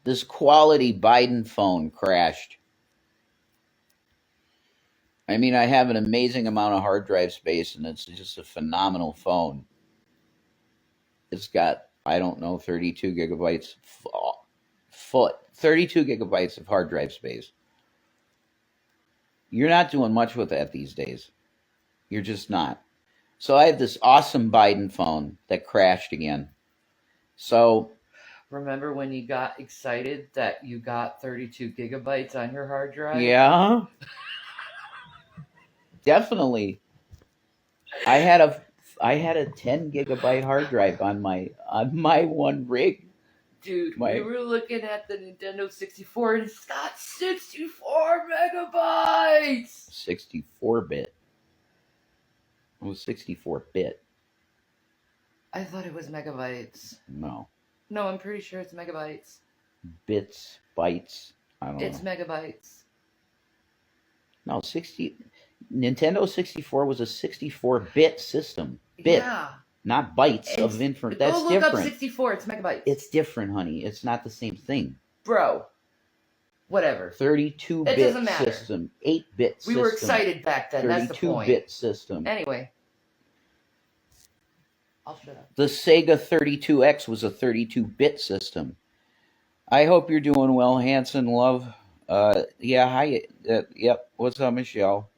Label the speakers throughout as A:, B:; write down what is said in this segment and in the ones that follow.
A: this quality Biden phone crashed. I mean, I have an amazing amount of hard drive space, and it's just a phenomenal phone. It's got, I don't know, 32 gigabytes, 32 gigabytes of hard drive space. You're not doing much with that these days. You're just not. So I have this awesome Biden phone that crashed again. So
B: remember when you got excited that you got 32 gigabytes on your hard drive?
A: yeah, definitely. I had a 10 gigabyte hard drive on my one rig.
B: Dude, we were looking at the Nintendo 64 and it's got 64 megabytes.
A: 64-bit. It was 64-bit.
B: I thought it was megabytes.
A: No.
B: No, I'm pretty sure it's megabytes.
A: Bits, bytes. I don't know.
B: It's megabytes.
A: No, Nintendo 64 was a 64-bit system. Bit. Yeah. Not bytes of information. That's different. Go look up
B: 64. It's megabytes.
A: It's different, honey. It's not the same thing.
B: Bro. Whatever.
A: 32-bit system. 8-bit system.
B: We were excited back then. That's the point.
A: 32-bit system.
B: Anyway. I'll shut up.
A: The Sega 32X was a 32-bit system. I hope you're doing well, Hanson, love. Yeah, hi. Yep. What's up, Michelle?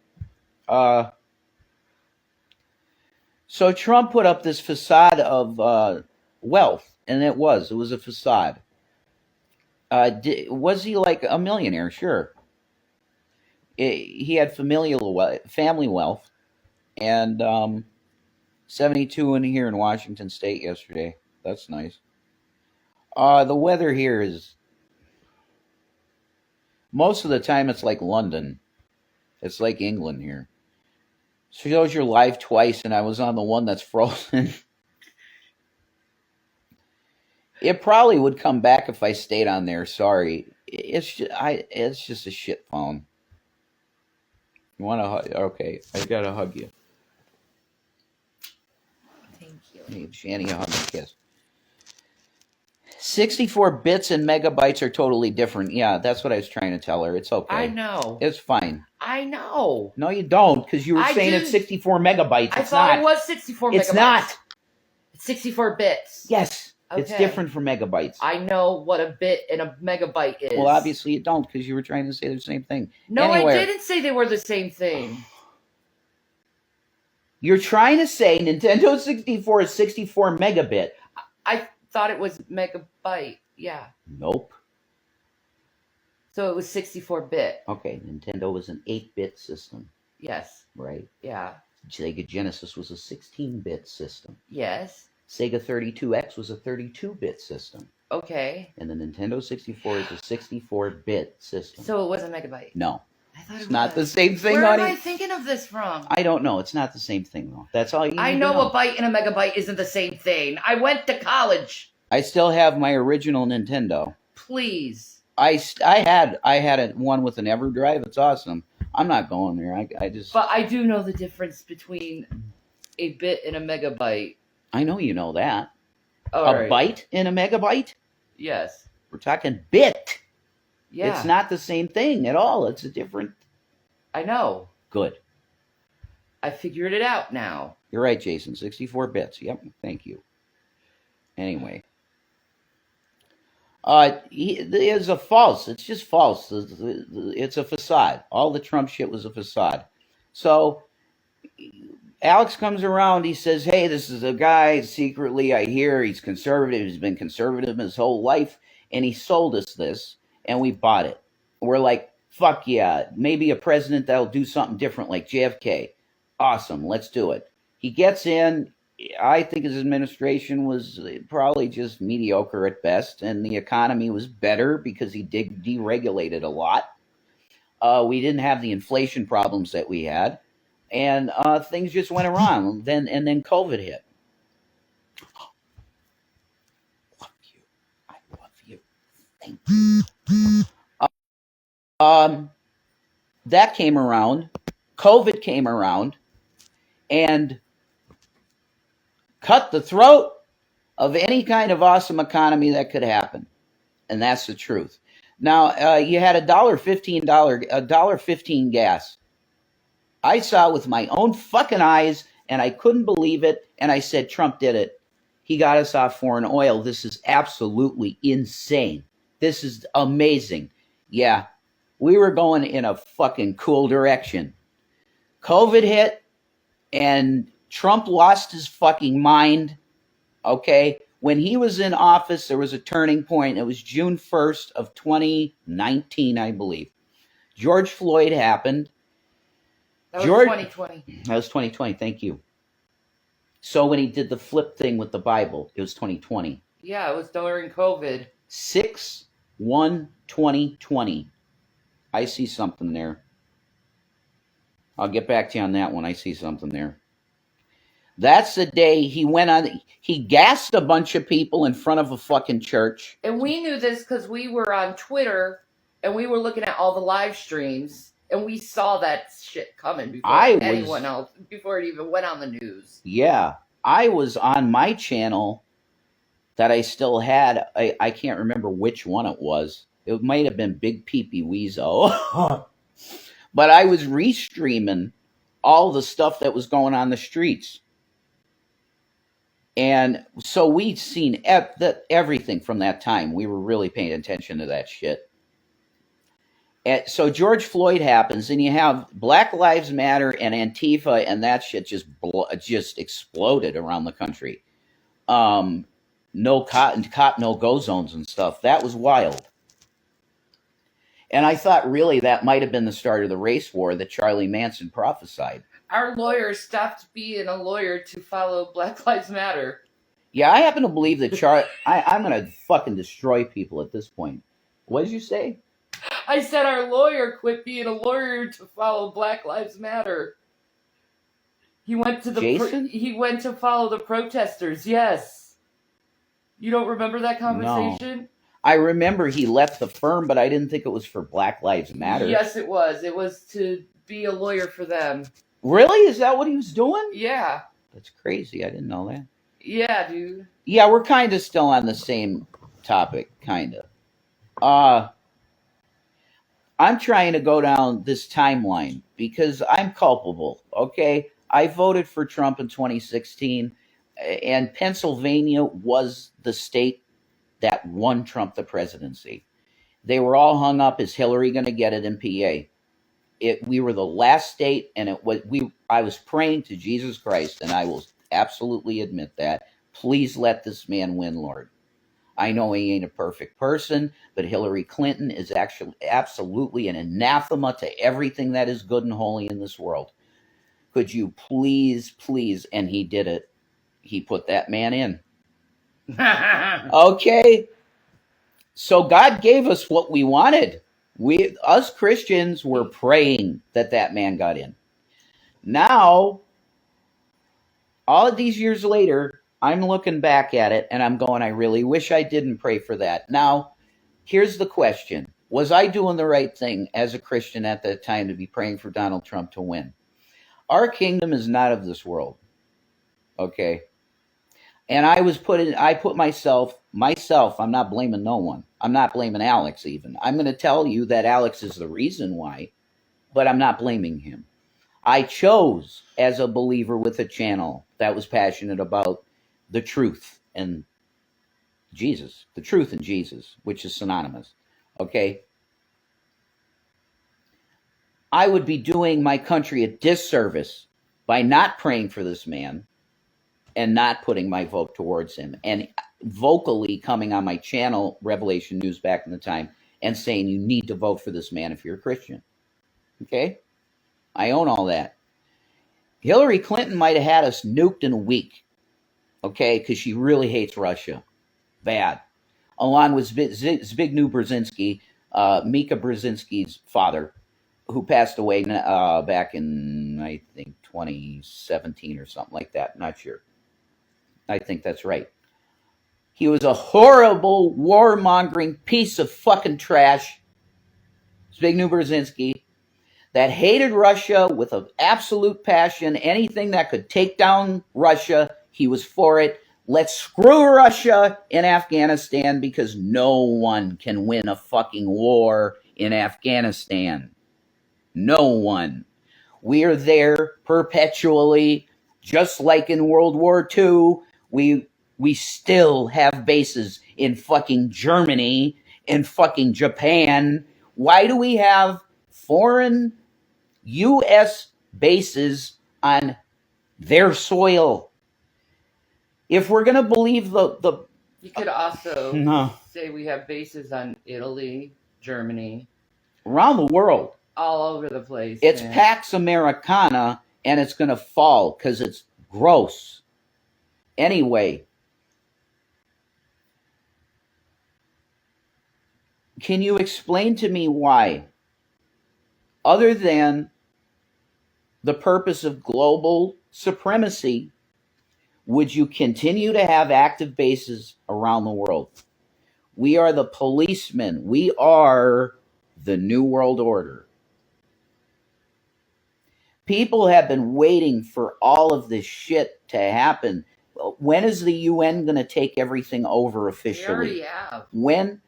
A: So Trump put up this facade of wealth, and it was a facade. Was he like a millionaire? Sure. He had family wealth, and 72 in here in Washington State yesterday. That's nice. The weather here is, most of the time it's like London. It's like England here. Shows you're live twice, and I was on the one that's frozen. It probably would come back if I stayed on there. Sorry, it's just a shit phone. You want to hug? Okay, I gotta hug you.
B: Thank you.
A: Hey, Shanny, a hug and kiss. 64 bits and megabytes are totally different. Yeah, that's what I was trying to tell her. It's okay.
B: I know.
A: It's fine.
B: I know.
A: No, you don't, because you were saying it's 64 megabytes.
B: I thought it was 64 megabytes.
A: It's not.
B: It's 64 bits.
A: Yes. Okay. It's different from megabytes.
B: I know what a bit and a megabyte is.
A: Well, obviously you don't, because you were trying to say the same thing.
B: No, anyway, I didn't say they were the same thing.
A: You're trying to say Nintendo 64 is 64 megabit.
B: I thought it was megabyte. Yeah.
A: Nope.
B: So it was 64-bit.
A: Okay, Nintendo was an 8-bit system.
B: Yes.
A: Right?
B: Yeah.
A: Sega Genesis was a 16-bit system.
B: Yes.
A: Sega 32X was a 32-bit system.
B: Okay.
A: And the Nintendo 64 is a 64-bit system.
B: So it was a megabyte?
A: No.
B: I thought
A: it's not the same thing,
B: honey.
A: Where
B: am I thinking of this from?
A: I don't know. It's not the same thing, though. That's all you need
B: I
A: to
B: know a byte and a megabyte isn't the same thing. I went to college.
A: I still have my original Nintendo.
B: Please.
A: I had one with an EverDrive. It's awesome. I'm not going there. I just.
B: But I do know the difference between a bit and a megabyte.
A: I know you know that.
B: Oh,
A: a byte and a megabyte?
B: Yes.
A: We're talking bit.
B: Yeah.
A: It's not the same thing at all. It's a different.
B: I know.
A: Good.
B: I figured it out now.
A: You're right, Jason. 64 bits. Yep. Thank you. Anyway. It's a false. It's just false. It's a facade. All the Trump shit was a facade. So Alex comes around. He says, "Hey, this is a guy. Secretly, I hear he's conservative. He's been conservative his whole life, and he sold us this, and we bought it. We're like, fuck yeah, maybe a president that'll do something different, like JFK. Awesome, let's do it." He gets in. I think his administration was probably just mediocre at best, and the economy was better because he deregulated a lot. We didn't have the inflation problems that we had, and things just went around. Then COVID hit. Love you. I love you. Thank you. That came around. COVID came around, and cut the throat of any kind of awesome economy that could happen. and that's the truth. Now, you had $1.15 gas. I saw it with my own fucking eyes, and I couldn't believe it. And I said, Trump did it. He got us off foreign oil. This is absolutely insane. This is amazing. Yeah, we were going in a fucking cool direction. COVID hit, and Trump lost his fucking mind. Okay? When he was in office, there was a turning point. It was June 1st of 2019, I believe. George Floyd happened.
B: That was 2020.
A: That was 2020. Thank you. So when he did the flip thing with the Bible, it was 2020.
B: Yeah, it was during COVID.
A: 6/1/2020. I see something there. I'll get back to you on that one. I see something there. That's the day he went on. He gassed a bunch of people in front of a fucking church.
B: And we knew this because we were on Twitter and we were looking at all the live streams and we saw that shit coming before anyone else, before it even went on the news.
A: Yeah. I was on my channel that I still had. I can't remember which one it was. It might have been Big Peepee Weezo. But I was restreaming all the stuff that was going on the streets. And so we'd seen everything from that time. We were really paying attention to that shit. And so George Floyd happens, and you have Black Lives Matter and Antifa, and that shit just exploded around the country. No cop no go zones and stuff. That was wild. And I thought really that might have been the start of the race war that Charlie Manson prophesied.
B: Our lawyer stopped being a lawyer to follow Black Lives Matter.
A: Yeah, I happen to believe that I'm going to fucking destroy people at this point. What did you say?
B: I said our lawyer quit being a lawyer to follow Black Lives Matter. He went to he went to follow the protesters. Yes. You don't remember that conversation?
A: No. I remember he left the firm, but I didn't think it was for Black Lives Matter.
B: Yes, it was. It was to be a lawyer for them.
A: Really? Is that what he was doing?
B: Yeah.
A: That's crazy. I didn't know that.
B: Yeah, dude.
A: Yeah, we're kind of still on the same topic, kind of. I'm trying to go down this timeline because I'm culpable, okay? I voted for Trump in 2016, and Pennsylvania was the state that won Trump the presidency. They were all hung up, is Hillary going to get it in PA? We were the last state, and I was praying to Jesus Christ, and I will absolutely admit that. Please let this man win, Lord. I know he ain't a perfect person, but Hillary Clinton is actually absolutely an anathema to everything that is good and holy in this world. Could you please, and he did it. He put that man in. Okay. So God gave us what we wanted. Us Christians were praying that man got in. Now, all of these years later, I'm looking back at it and I'm going, I really wish I didn't pray for that. Now, here's the question. Was I doing the right thing as a Christian at that time to be praying for Donald Trump to win? Our kingdom is not of this world. Okay? And I put myself, I'm not blaming no one. I'm not blaming Alex even. I'm going to tell you that Alex is the reason why, but I'm not blaming him. I chose as a believer with a channel that was passionate about the truth and Jesus, the truth and Jesus, which is synonymous. Okay? I would be doing my country a disservice by not praying for this man and not putting my vote towards him, and vocally coming on my channel, Revelation News, back in the time, and saying you need to vote for this man if you're a Christian. Okay? I own all that. Hillary Clinton might have had us nuked in a week, okay, because she really hates Russia. Bad. Along with Zbigniew Brzezinski, Mika Brzezinski's father, who passed away back in, I think, 2017 or something like that. Not sure. I think that's right. He was a horrible, warmongering piece of fucking trash, Zbigniew Brzezinski, that hated Russia with an absolute passion. Anything that could take down Russia, he was for it. Let's screw Russia in Afghanistan because no one can win a fucking war in Afghanistan. No one. We are there perpetually, just like in World War II. We still have bases in fucking Germany, in fucking Japan. Why do we have foreign U.S. bases on their soil? If we're going to believe the
B: you could also say we have bases on Italy, Germany,
A: around the world,
B: all over the place.
A: It's Pax Americana, and it's going to fall because it's gross. Anyway, can you explain to me why, other than the purpose of global supremacy, would you continue to have active bases around the world? We are the policemen. We are the New World Order. People have been waiting for all of this shit to happen. When is the UN going to take everything over officially?
B: They already have.
A: When?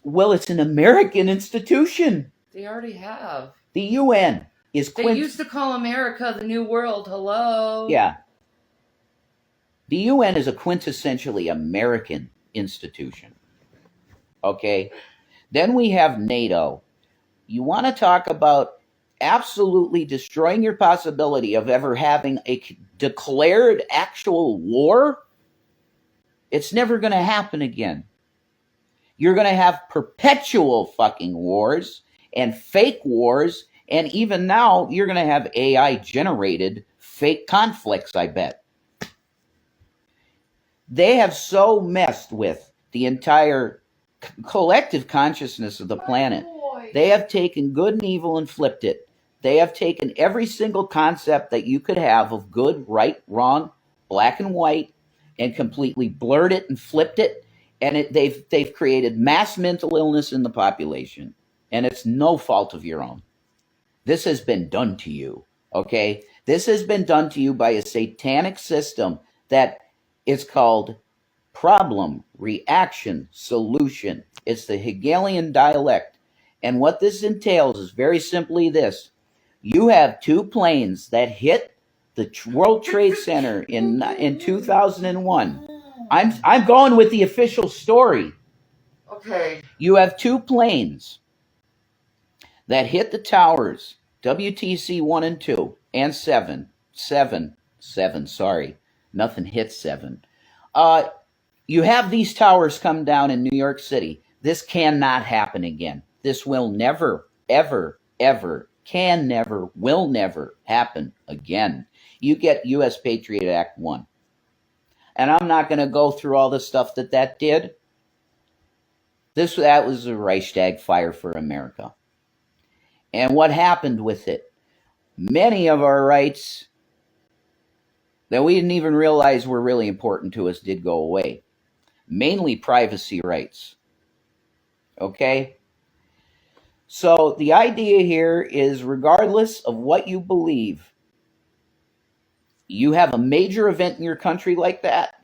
A: Well, it's an American institution.
B: They already have.
A: The UN is...
B: They used to call America the New World. Hello?
A: Yeah. The UN is a quintessentially American institution. Okay? Then we have NATO. You want to talk about absolutely destroying your possibility of ever having a declared actual war? It's never going to happen again. You're going to have perpetual fucking wars and fake wars, and even now you're going to have AI-generated fake conflicts, I bet. They have so messed with the entire collective consciousness of the planet. They have taken good and evil and flipped it. They have taken every single concept that you could have of good, right, wrong, black and white, and completely blurred it and flipped it. And they've created mass mental illness in the population. And it's no fault of your own. This has been done to you, okay? This has been done to you by a satanic system that is called problem, reaction, solution. It's the Hegelian dialect. And what this entails is very simply this. You have two planes that hit the World Trade Center in 2001. I'm going with the official story.
B: Okay.
A: You have two planes that hit the towers, WTC 1 and 2, and 7, sorry. Nothing hit 7. You have these towers come down in New York City. This cannot happen again. This will never, ever, ever, can never, will never happen again. You get U.S. Patriot Act 1. And I'm not going to go through all the stuff that did. That was a Reichstag fire for America. And what happened with it? Many of our rights that we didn't even realize were really important to us did go away. Mainly privacy rights. Okay? So the idea here is, regardless of what you believe, you have a major event in your country like that,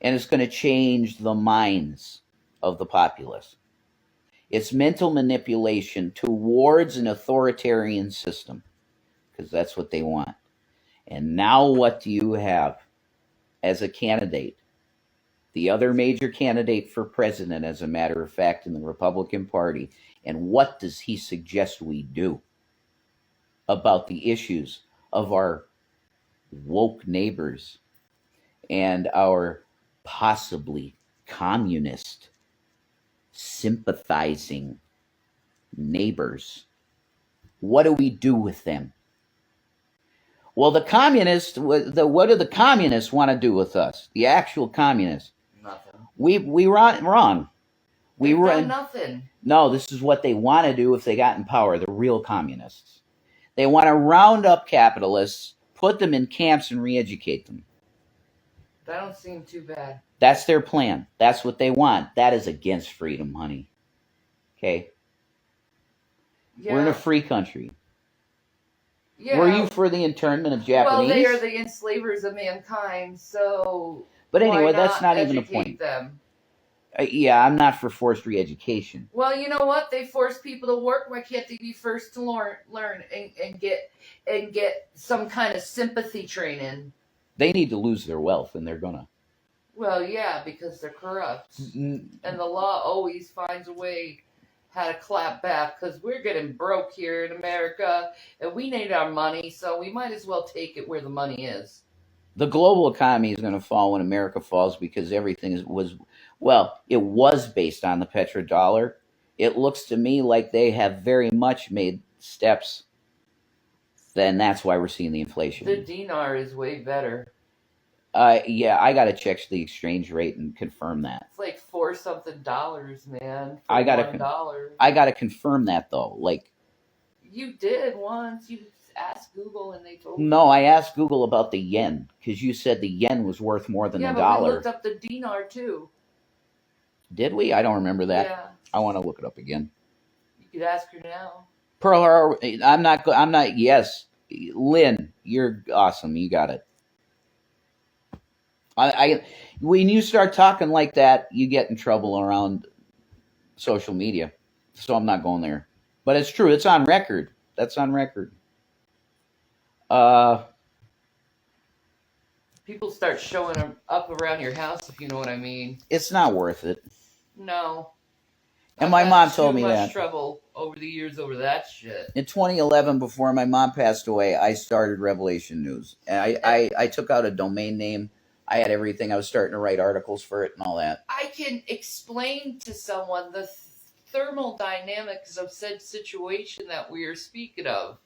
A: and it's going to change the minds of the populace. It's mental manipulation towards an authoritarian system, because that's what they want. And now what do you have as a candidate? The other major candidate for president, as a matter of fact, in the Republican Party. And what does he suggest we do about the issues of our woke neighbors and our possibly communist sympathizing neighbors? What do we do with them? Well, the communists, what do the communists want to do with us? The actual communists.
B: Nothing.
A: We wrong.
B: They've done nothing.
A: No, this is what they want to do if they got in power, the real communists. They want to round up capitalists, put them in camps, and re-educate them.
B: That don't seem too bad.
A: That's their plan. That's what they want. That is against freedom, honey. Okay? Yeah. We're in a free country.
B: Yeah.
A: Were you for the internment of Japanese?
B: Well, they are the enslavers of mankind, so.
A: But anyway,
B: why
A: that's not even the
B: educate
A: point.
B: them?
A: Yeah, I'm not for forced re-education.
B: Well, you know what? They force people to work. Why can't they be first to learn and get some kind of sympathy training?
A: They need to lose their wealth, and they're gonna.
B: Well, yeah, because they're corrupt, and the law always finds a way how to clap back. Because we're getting broke here in America, and we need our money, so we might as well take it where the money is.
A: The global economy is going to fall when America falls because everything it was based on the petrodollar. It looks to me like they have very much made steps. Then that's why we're seeing the inflation.
B: The dinar is way better.
A: Yeah, I got to check the exchange rate and confirm that.
B: It's like $4-something, man.
A: I got to confirm that though. Like
B: you did once. You asked Google and they told
A: No, I asked Google about the yen because you said the yen was worth more than the dollar.
B: Yeah, but we looked up the dinar too.
A: Did we? I don't remember that.
B: Yeah.
A: I want to look it up again.
B: You could ask her now.
A: Pearl, I'm not. Yes, Lynn, you're awesome. You got it. When you start talking like that, you get in trouble around social media. So I'm not going there. But it's true. It's on record. That's on record.
B: People start showing up around your house, if you know what I mean.
A: It's not worth it.
B: No.
A: And my mom told me that.
B: I've had too much trouble over the years over that shit.
A: In 2011, before my mom passed away, I started Revelation News. I took out a domain name. I had everything. I was starting to write articles for it and all that.
B: I can explain to someone the thermal dynamics of said situation that we are speaking of.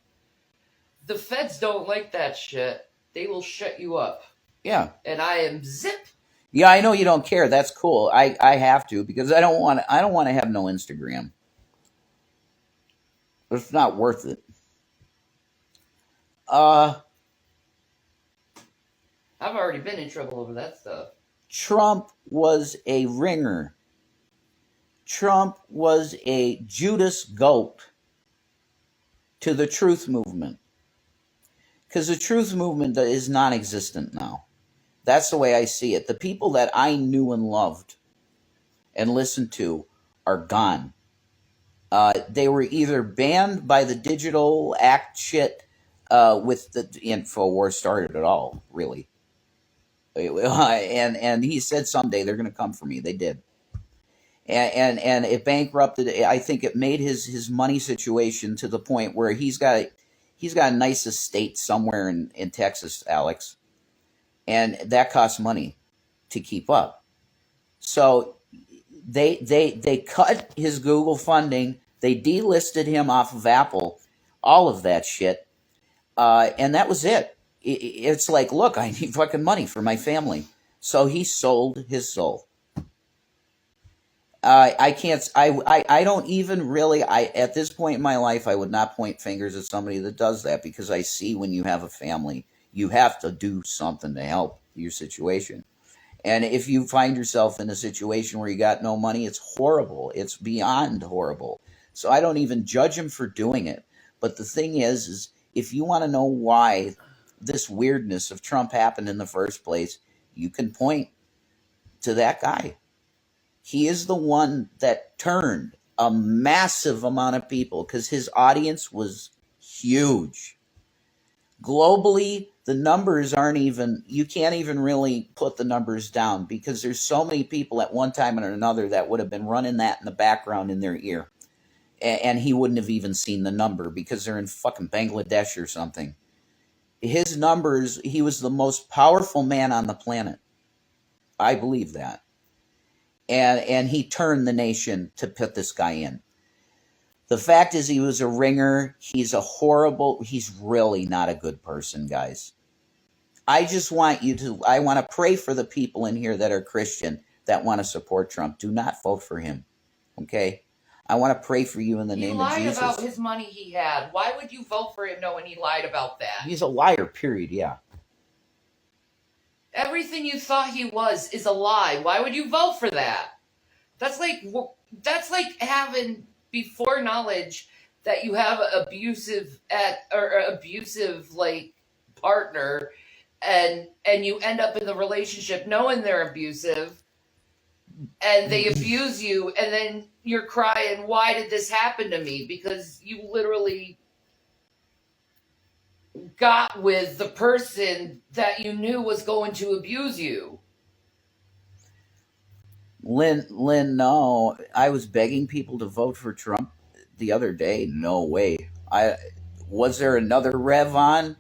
B: The feds don't like that shit. They will shut you up.
A: Yeah.
B: And I am zip.
A: Yeah, I know you don't care. That's cool. I have to because I don't want to have no Instagram. It's not worth it.
B: I've already been in trouble over that stuff.
A: Trump was a ringer. Trump was a Judas goat to the truth movement. Because the truth movement is non-existent now. That's the way I see it. The people that I knew and loved and listened to are gone. They were either banned by the digital act shit with the InfoWars started at all, really. And he said someday they're going to come for me. They did. And it bankrupted. I think it made his money situation to the point where he's got a nice estate somewhere in Texas, Alex. And that costs money to keep up. So they cut his Google funding. They delisted him off of Apple, all of that shit. And that was it. It's like, look, I need fucking money for my family. So he sold his soul. I don't even really, at this point in my life, I would not point fingers at somebody that does that because I see when you have a family, you have to do something to help your situation. And if you find yourself in a situation where you got no money, it's horrible. It's beyond horrible. So I don't even judge him for doing it. But the thing is if you want to know why this weirdness of Trump happened in the first place, you can point to that guy. He is the one that turned a massive amount of people because his audience was huge. Globally, the numbers aren't even, you can't even really put the numbers down because there's so many people at one time or another that would have been running that in the background in their ear. And he wouldn't have even seen the number because they're in fucking Bangladesh or something. His numbers, he was the most powerful man on the planet. I believe that. And he turned the nation to put this guy in. The fact is he was a ringer. He's really not a good person, guys. I just want I want to pray for the people in here that are Christian that want to support Trump. Do not vote for him. Okay? I want to pray for you in the name of Jesus.
B: He lied about his money he had. Why would you vote for him knowing he lied about that?
A: He's a liar, period, yeah.
B: Everything you thought he was is a lie. Why would you vote for that? That's like having before knowledge that you have abusive like partner, and you end up in the relationship knowing they're abusive, and they abuse you, and then you're crying, why did this happen to me? Because you literally got with the person that you knew was going to abuse you.
A: Lynn, no. I was begging people to vote for Trump the other day. No way. Was there another Rev on?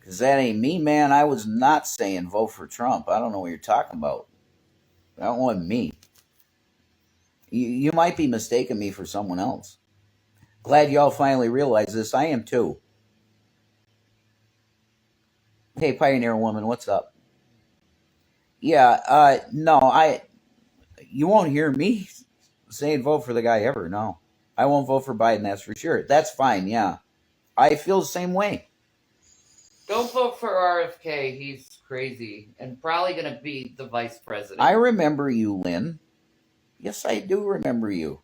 A: Because that ain't me, man. I was not saying vote for Trump. I don't know what you're talking about. That wasn't me. You might be mistaking me for someone else. Glad y'all finally realize this. I am too. Hey, Pioneer Woman, what's up? Yeah, no, you won't hear me saying vote for the guy ever. No, I won't vote for Biden. That's for sure. That's fine. Yeah, I feel the same way.
B: Don't vote for RFK. He's crazy and probably going to be the vice president.
A: I remember you, Lynn. Yes, I do remember you.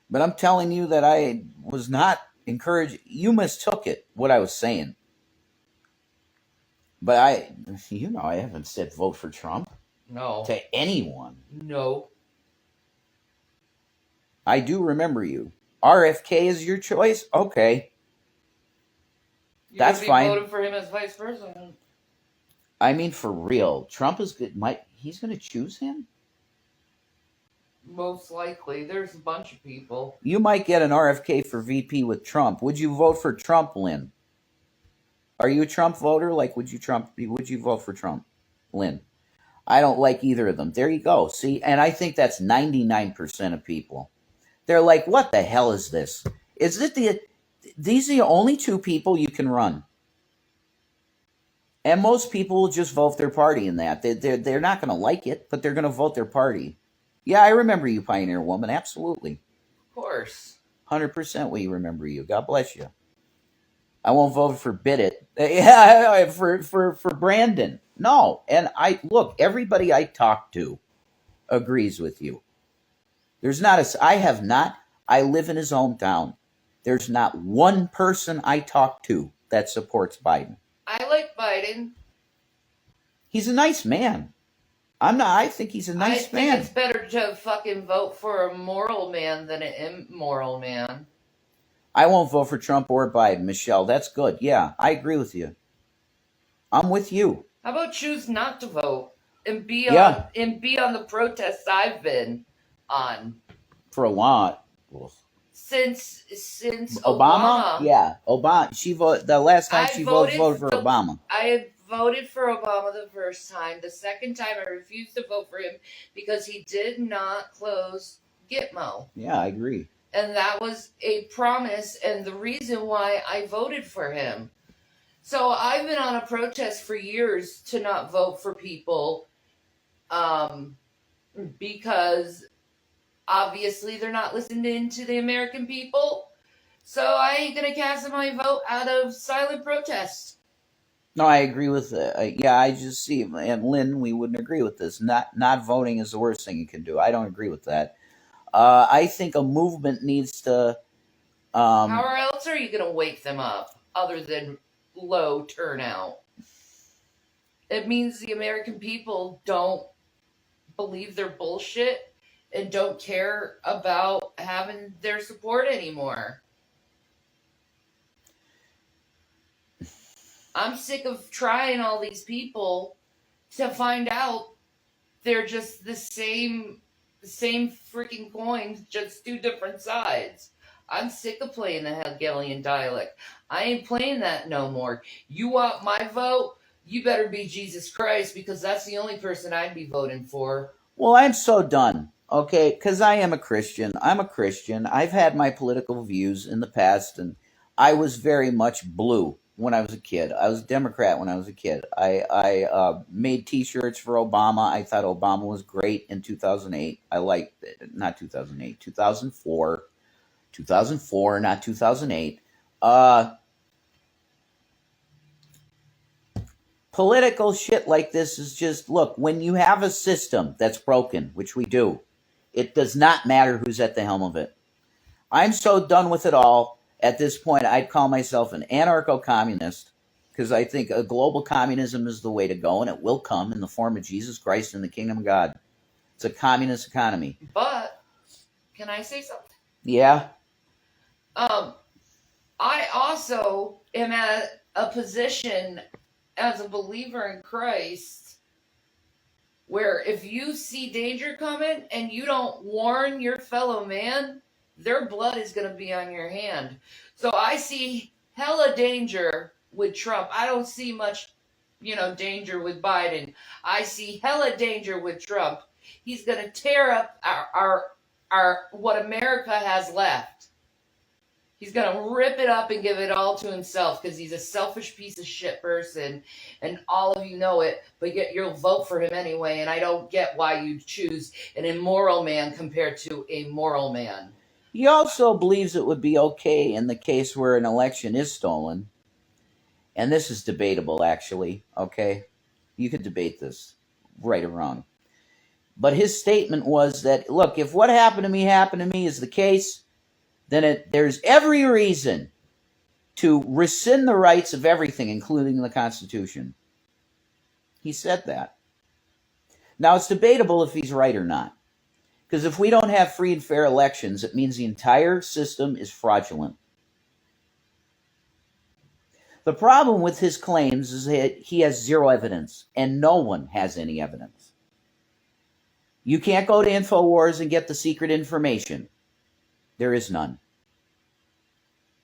A: But I'm telling you that I was not encouraged. You mistook it, what I was saying. But I haven't said vote for Trump.
B: No.
A: To anyone.
B: No.
A: I do remember you. RFK is your choice? Okay. That's fine.
B: Voted for him as vice president.
A: I mean, for real. Trump is good. He's going to choose him?
B: Most likely. There's a bunch of people.
A: You might get an RFK for VP with Trump. Would you vote for Trump, Lynn? Are you a Trump voter? Like, would you vote for Trump, Lynn? I don't like either of them. There you go. See, and I think that's 99% of people. They're like, what the hell is this? These are the only two people you can run. And most people will just vote their party in that. They're not going to like it, but they're going to vote their party. Yeah, I remember you, Pioneer Woman. Absolutely.
B: Of course.
A: 100% we remember you. God bless you. I won't vote for Bidit. Yeah, for Brandon. No. And everybody I talk to agrees with you. I live in his hometown. There's not one person I talk to that supports Biden.
B: I like Biden.
A: He's a nice man. I think he's a nice man. I think
B: it's better to fucking vote for a moral man than an immoral man.
A: I won't vote for Trump or Biden, Michelle. That's good. Yeah, I agree with you. I'm with you.
B: How about choose not to vote and be on the protests I've been on
A: for a lot
B: since Obama.
A: Yeah, Obama. She voted the last time she voted for Obama.
B: I voted for Obama the first time. The second time, I refused to vote for him because he did not close Gitmo.
A: Yeah, I agree.
B: And that was a promise and the reason why I voted for him. So I've been on a protest for years to not vote for people because obviously they're not listening to the American people. So I ain't going to cast my vote out of silent protest.
A: No, I agree with I just see, and Lynn, we wouldn't agree with this. Not voting is the worst thing you can do. I don't agree with that. I think a movement needs to.
B: How else are you going to wake them up other than low turnout? It means the American people don't believe their bullshit and don't care about having their support anymore. I'm sick of trying all these people to find out they're just the same freaking coins, just two different sides. I'm sick of playing the Hegelian dialect. I ain't playing that no more. You want my vote? You better be Jesus Christ, because that's the only person I'd be voting for.
A: Well, I'm so done, okay? Because I am a Christian. I'm a Christian. I've had my political views in the past, and I was very much blue when I was a kid. I was a Democrat when I was a kid. I made T-shirts for Obama. I thought Obama was great in 2008. I liked it. Not 2008, 2004. 2004, not 2008. Political shit like this is just, look, when you have a system that's broken, which we do, it does not matter who's at the helm of it. I'm so done with it all. At this point, I'd call myself an anarcho-communist because I think a global communism is the way to go, and it will come in the form of Jesus Christ and the kingdom of God. It's a communist economy.
B: But can I say something?
A: Yeah.
B: I also am at a position as a believer in Christ where if you see danger coming and you don't warn your fellow man, their blood is going to be on your hand. So I see hella danger with Trump. I don't see much, danger with Biden. I see hella danger with Trump. He's going to tear up our what America has left. He's going to rip it up and give it all to himself because he's a selfish piece of shit person, and all of you know it, but yet you'll vote for him anyway, and I don't get why you choose an immoral man compared to a moral man.
A: He also believes it would be okay in the case where an election is stolen, and this is debatable, actually, okay? You could debate this, right or wrong. But his statement was that, look, if what happened to me is the case, then there's every reason to rescind the rights of everything, including the Constitution. He said that. Now, it's debatable if he's right or not. Because if we don't have free and fair elections, it means the entire system is fraudulent. The problem with his claims is that he has zero evidence, and no one has any evidence. You can't go to InfoWars and get the secret information. There is none.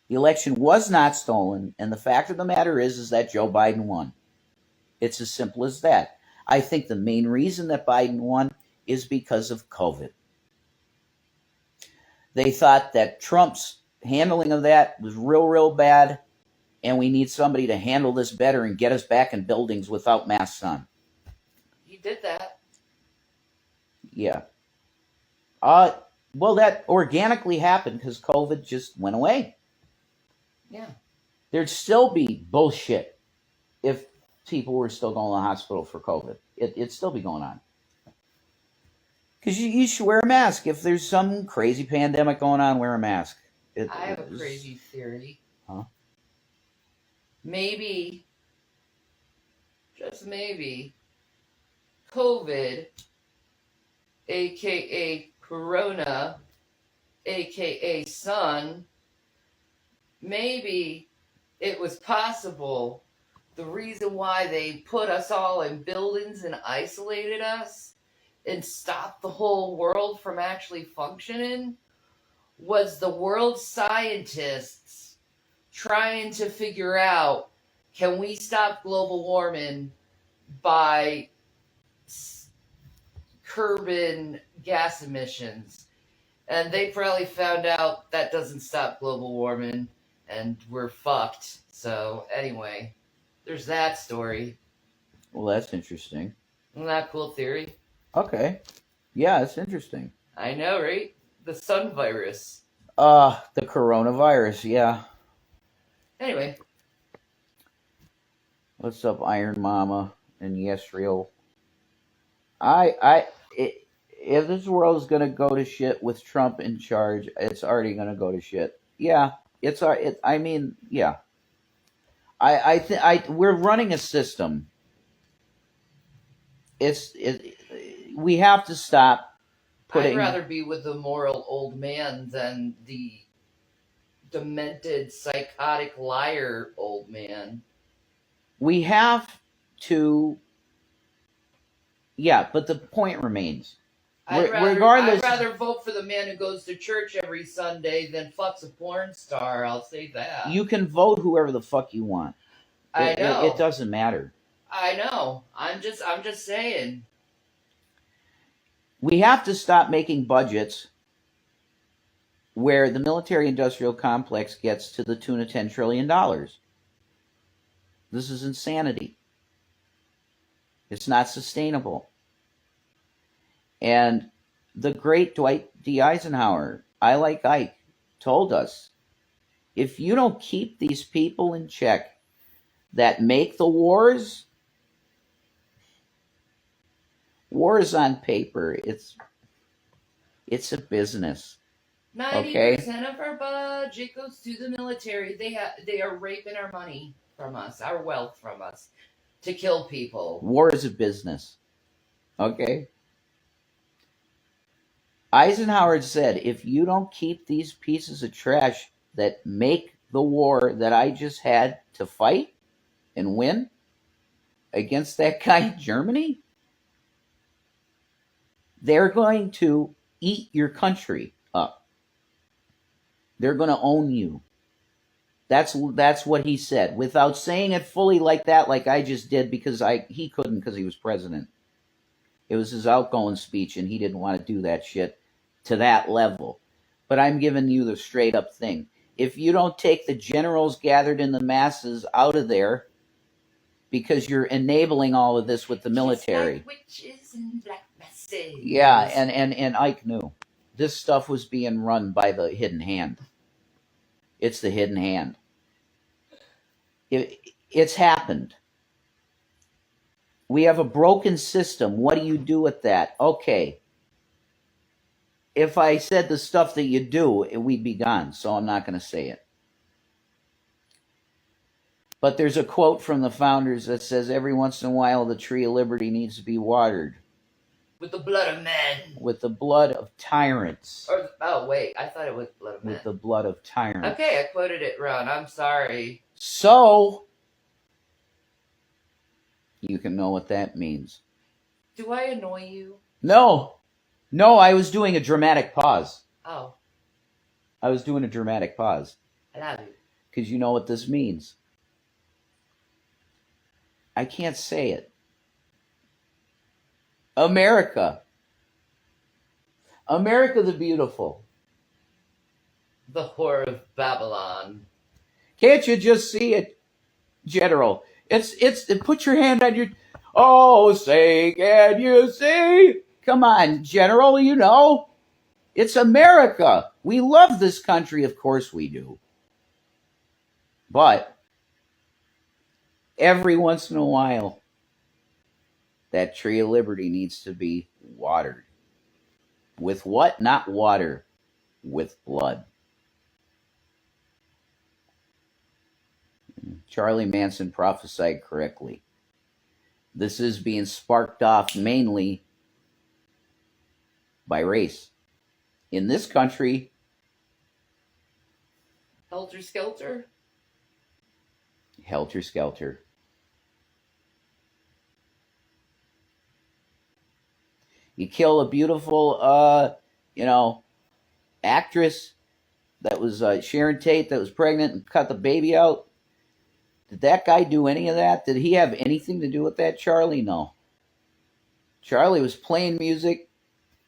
A: The election was not stolen, and the fact of the matter is that Joe Biden won. It's as simple as that. I think the main reason that Biden won is because of COVID. They thought that Trump's handling of that was real bad, and we need somebody to handle this better and get us back in buildings without masks on.
B: He did that.
A: Yeah. Well, that organically happened because COVID just went away.
B: Yeah.
A: There'd still be bullshit if people were still going to the hospital for COVID. It'd still be going on. Because you should wear a mask. If there's some crazy pandemic going on, wear a mask.
B: I have a crazy theory.
A: Huh?
B: Maybe, just maybe, COVID, aka Corona, aka Sun, maybe it was possible the reason why they put us all in buildings and isolated us and stopped the whole world from actually functioning was the world scientists trying to figure out, can we stop global warming by curbing gas emissions? And they probably found out that doesn't stop global warming, and we're fucked. So anyway, there's that story.
A: Well, that's interesting.
B: Isn't that a cool theory?
A: Okay. Yeah, it's interesting.
B: I know, right? The sun virus.
A: The coronavirus, yeah.
B: Anyway.
A: What's up, Iron Mama and Yesriel? If this world is going to go to shit with Trump in charge, it's already going to go to shit. Yeah, yeah. We're running a system. We have to stop putting.
B: I'd rather be with the moral old man than the demented, psychotic liar old man.
A: We have to. Yeah, but the point remains.
B: Regardless, I'd rather vote for the man who goes to church every Sunday than fucks a porn star. I'll say that.
A: You can vote whoever the fuck you want.
B: I know.
A: It doesn't matter.
B: I know. I'm just saying.
A: We have to stop making budgets where the military-industrial complex gets to the tune of $10 trillion. This is insanity. It's not sustainable. And the great Dwight D. Eisenhower, I like Ike, told us, if you don't keep these people in check that make the wars on paper, it's a business.
B: 90% of our budget goes to the military. They are raping our money from us, our wealth from us, to kill people.
A: War is a business. Okay? Eisenhower said, if you don't keep these pieces of trash that make the war that I just had to fight and win against that guy in Germany, they're going to eat your country up. They're going to own you. That's what he said, without saying it fully like that, like I just did, because he couldn't, because he was president. It was his outgoing speech, and he didn't want to do that shit to that level. But I'm giving you the straight up thing. If you don't take the generals gathered in the masses out of there, because you're enabling all of this with the military.
B: Like witches and black masses.
A: Yeah, and Ike knew. This stuff was being run by the hidden hand. It's the hidden hand. It's happened. We have a broken system. What do you do with that? Okay. If I said the stuff that you do, we'd be gone, so I'm not going to say it. But there's a quote from the founders that says, every once in a while, the tree of liberty needs to be watered.
B: With the blood of men.
A: With the blood of tyrants.
B: Oh, wait. I thought it was blood of men.
A: With the blood of tyrants.
B: Okay, I quoted it wrong. I'm sorry.
A: So, you can know what that means.
B: Do I annoy you?
A: No, I was doing a dramatic pause.
B: Oh.
A: I was doing a dramatic pause.
B: I love you.
A: Because you know what this means. I can't say it. America. America the beautiful.
B: The whore of Babylon.
A: Can't you just see it, General? It's put your hand on your... Oh, say, can you see? Come on, General, you know. It's America. We love this country, of course we do. But every once in a while, that tree of liberty needs to be watered. With what? Not water. With blood. Charlie Manson prophesied correctly. This is being sparked off mainly by race. In this country...
B: Helter Skelter?
A: Helter Skelter. You kill a beautiful, actress that was Sharon Tate that was pregnant and cut the baby out. Did that guy do any of that? Did he have anything to do with that, Charlie? No. Charlie was playing music,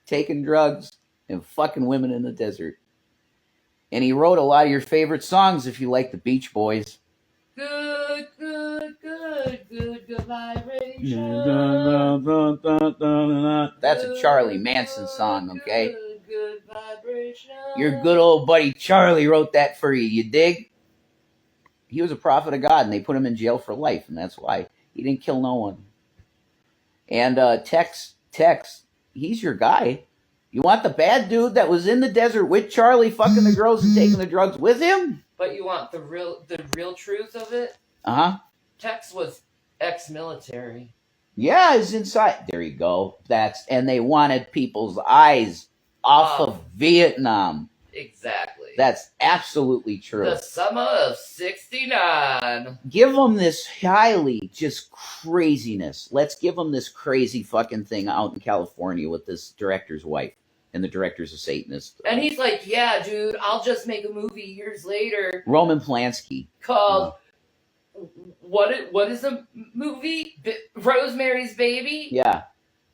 A: taking drugs, and fucking women in the desert. And he wrote a lot of your favorite songs if you like the Beach Boys.
B: Good vibration.
A: That's a Charlie Manson song, okay?
B: Good vibration.
A: Your good old buddy Charlie wrote that for you, you dig? He was a prophet of God, and they put him in jail for life, and that's why. He didn't kill no one. And Tex, he's your guy. You want the bad dude that was in the desert with Charlie fucking the girls and taking the drugs with him?
B: But you want the real truth of it?
A: Uh-huh.
B: Tex was ex-military.
A: Yeah, he's inside. There you go. And they wanted people's eyes off of Vietnam.
B: Exactly.
A: That's absolutely true.
B: The summer of 69.
A: Give them this highly just craziness. Let's give them this crazy fucking thing out in California with this director's wife. And the director's a Satanist.
B: And he's like, yeah, dude, I'll just make a movie years later.
A: Roman Polanski.
B: Called, what is the movie? Rosemary's Baby?
A: Yeah.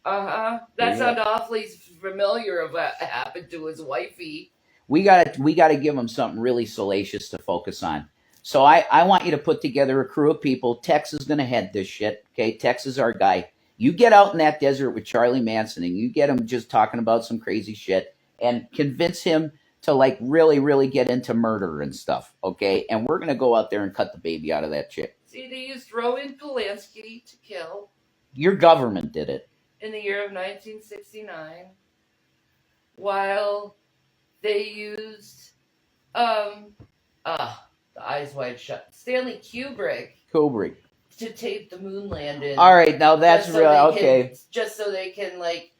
B: Uh-huh. That sounded awfully familiar of what happened to his wifey.
A: We gotta give them something really salacious to focus on. So I want you to put together a crew of people. Tex is going to head this shit. Okay, Tex is our guy. You get out in that desert with Charlie Manson and you get him just talking about some crazy shit and convince him to like really, really get into murder and stuff. Okay, and we're going to go out there and cut the baby out of that chick.
B: See, they used Roman Polanski to kill.
A: Your government did it.
B: In the year of 1969. While they used the Eyes Wide Shut, Stanley Kubrick to tape the moon landing.
A: All right, now that's okay.
B: Just so they can like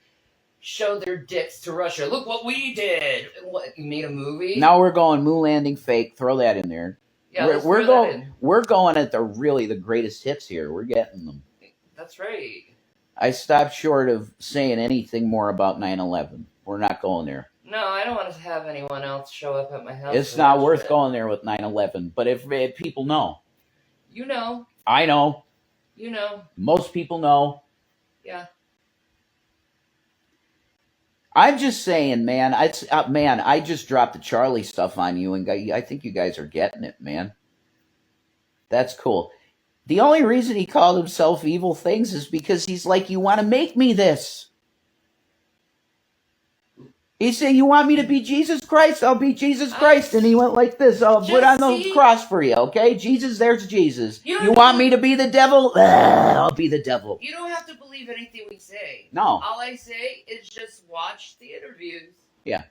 B: show their dicks to Russia. Look what we did. What, you made a movie?
A: Now we're going moon landing fake. Throw that in there.
B: Yeah,
A: we're going at the greatest hits here. We're getting them.
B: That's right.
A: I stopped short of saying anything more about 9/11. We're not going there.
B: No, I don't want to have anyone else show up at my house.
A: It's not worth going there with 9/11. But if people know.
B: You know.
A: I know.
B: You know.
A: Most people know.
B: Yeah.
A: I'm just saying, man. I just dropped the Charlie stuff on you, and I think you guys are getting it, man. That's cool. The only reason he called himself Evil Things is because he's like, you want to make me this. He said, you want me to be Jesus Christ? I'll be Jesus Christ. And he went like this. I'll put on the cross for you, okay? Jesus, there's Jesus. You want me to be the devil? I'll be the devil.
B: You don't have to believe anything we say.
A: No.
B: All I say is just watch the interviews.
A: Yeah.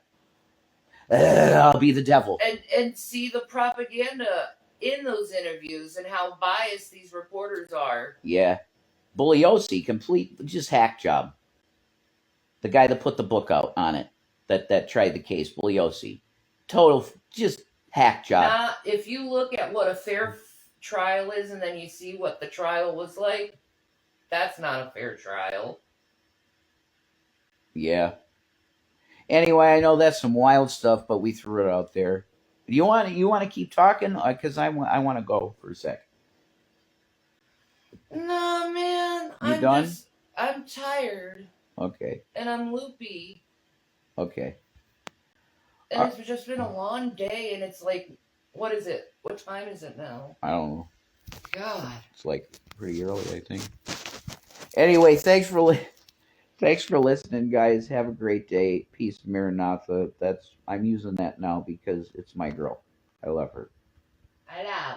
A: I'll be the devil.
B: And see the propaganda in those interviews and how biased these reporters are.
A: Yeah. Bugliosi, complete, just hack job. The guy that put the book out on it. That tried the case, Bugliosi. Total, just hack job.
B: Now, if you look at what a fair trial is and then you see what the trial was like, that's not a fair trial.
A: Yeah. Anyway, I know that's some wild stuff, but we threw it out there. You want to keep talking? Because I want to go for a sec.
B: No, man.
A: You done?
B: I'm tired.
A: Okay.
B: And I'm loopy.
A: Okay.
B: And it's just been a long day, and it's like, what is it? What time is it now?
A: I don't know.
B: God.
A: It's like pretty early, I think. Anyway, thanks for listening, guys. Have a great day. Peace, Maranatha. I'm using that now because it's my girl. I love her.
B: I know.